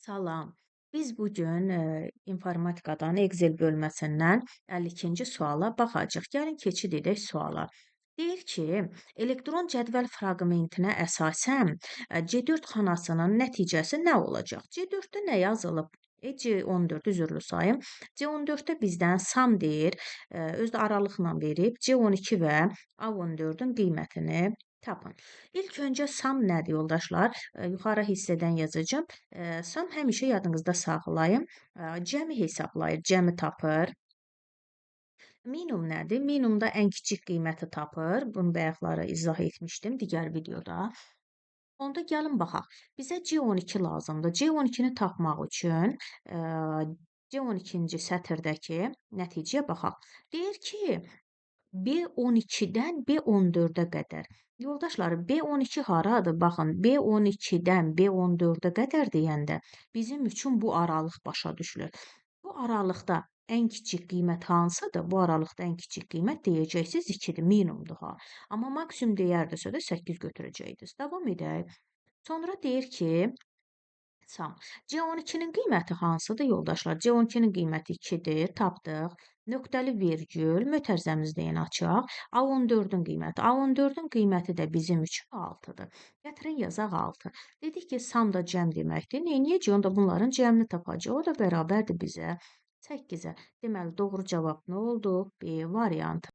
Salam. Biz bugün informatikadan Excel bölməsindən 52-ci suala baxacağıq. Gəlin keçid edək suala. Deyir ki, elektron cədvəl fraqmentinə əsasən C4 xanasının nəticəsi nə olacaq? C4-də nə yazılıb? C14 üzrlü sayım. C14-də bizdən sam deyir, özü də aralıqla verib. C12 və A14-ün qiymətini tapın. İlk öncə sam nədir yoldaşlar? Yuxarı hissədən yazacağam. Sam həmişə yadınızda saxlayın. Cəmi hesablayır, cəmi tapır. Minimum nədir? Minimumda ən kiçik qiyməti tapır. Bunu bayaqları izah etmişdim digər videoda. Onda gəlin baxaq. Bizə C12 lazımdır. C12-ni tapmaq üçün C12-ci sətirdəki nəticəyə baxaq. Deyir ki, B12-dən B14-ə qədər. Yoldaşlar, B12 haradır? Baxın, B12-dən B14-ə qədər deyəndə bizim üçün bu aralıq başa düşülür. Bu aralıqda ən kiçik qiymət hansıdır? Bu aralıqda ən kiçik qiymət deyəcəksiniz 2-dir, minimumdur ha. Amma maksimum deyərdisə də 8 götürəcəydiniz. Davam edək. Sonra deyir ki, sam. C12-nin qiyməti hansıdır yoldaşlar? C12-nin qiyməti 2-dir, tapdıq. Nöqtəli vergül, mötərizəmizdə yenə açaq. A14-ün qiyməti. A14-ün qiyməti də bizim üçün 6-dır. Gətirin yazaq 6. Dedik ki, sam da cəm deməkdir. Neyniyəcək? Onda bunların cəmini tapacaq. O da bərabərdir bizə 8-ə. Deməli, doğru cavab nə oldu? B variantı.